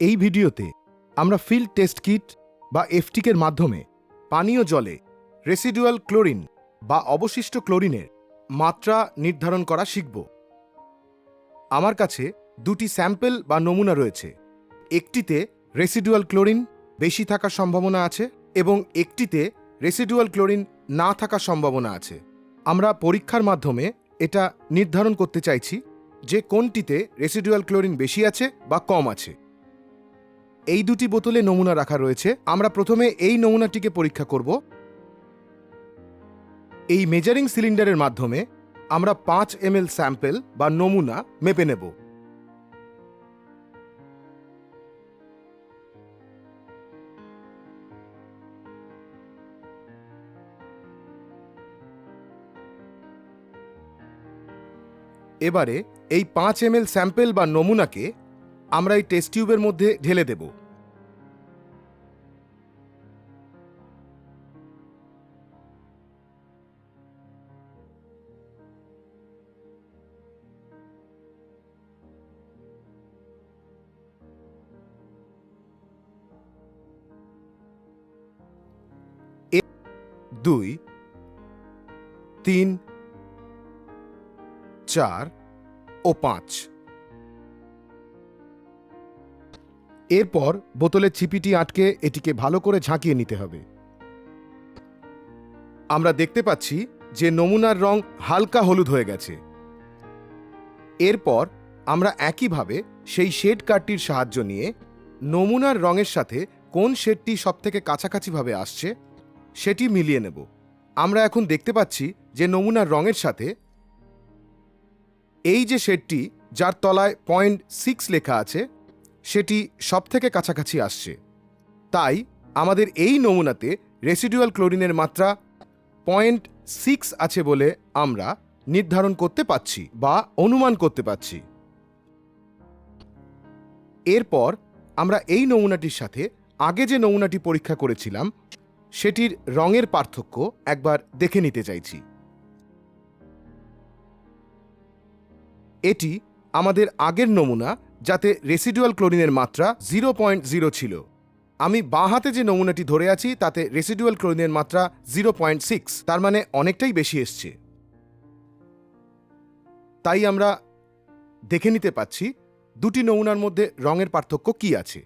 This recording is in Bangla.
এই ভিডিওতে আমরা ফিল্ড টেস্ট কিট বা এফটিকের মাধ্যমে পানীয় জলে রেসিডুয়াল ক্লোরিন বা অবশিষ্ট ক্লোরিনের মাত্রা নির্ধারণ করা শিখব। আমার কাছে দুটি স্যাম্পল বা নমুনা রয়েছে। একটিতে রেসিডুয়াল ক্লোরিন বেশি থাকার সম্ভাবনা আছে এবং একটিতে রেসিডুয়াল ক্লোরিন না থাকার সম্ভাবনা আছে। আমরা পরীক্ষার মাধ্যমে এটা নির্ধারণ করতে চাইছি যে কোনটিতে রেসিডুয়াল ক্লোরিন বেশি আছে বা কম আছে। এই দুটি বোতলে নমুনা রাখা রয়েছে। আমরা প্রথমে এই নমুনাটিকে পরীক্ষা করব। এই মেজারিং সিলিন্ডারের মাধ্যমে আমরা 5 ml স্যাম্পল বা নমুনা মেপে নেব। এবারে এই 5 ml স্যাম্পল বা নমুনাকে আমরা এই টেস্ট টিউবের মধ্যে ঢেলে দেব। দুই, 3, 4 ও 5। এরপর বোতলের ছিপিটি আটকে এটিকে ভালো করে ঝাঁকিয়ে নিতে হবে। আমরা দেখতে পাচ্ছি যে নমুনার রং হালকা হলুদ হয়ে গেছে। এরপর আমরা একইভাবে সেই শেড কার্ডটির সাহায্য নিয়ে নমুনার রঙের সাথে কোন শেডটি সবথেকে কাছাকাছিভাবে আসছে সেটি মিলিয়ে নেব। আমরা এখন দেখতে পাচ্ছি যে নমুনার রঙের সাথে এই যে শেডটি যার তলায় 0.6 লেখা আছে সেটি সবথেকে কাছাকাছি আসছে। তাই আমাদের এই নমুনাতে রেসিডুয়াল ক্লোরিনের মাত্রা 0.6 আছে বলে আমরা নির্ধারণ করতে পারছি বা অনুমান করতে পারছি। এরপর আমরা এই নমুনাটির সাথে আগে যে নমুনাটি পরীক্ষা করেছিলাম সেটির রঙের পার্থক্য একবার দেখে নিতে চাইছি। এটি আমাদের আগের নমুনা যাতে রেসিডুয়াল ক্লোরিনের মাত্রা 0.0 ছিল। আমি বাঁ হাতে যে নমুনাটি ধরে আছি তাতে রেসিডুয়াল ক্লোরিনের মাত্রা 0.6, তার মানে অনেকটাই বেশি এসছে। তাই আমরা দেখে নিতে পাচ্ছি দুটি নমুনার মধ্যে রঙের পার্থক্য কি আছে।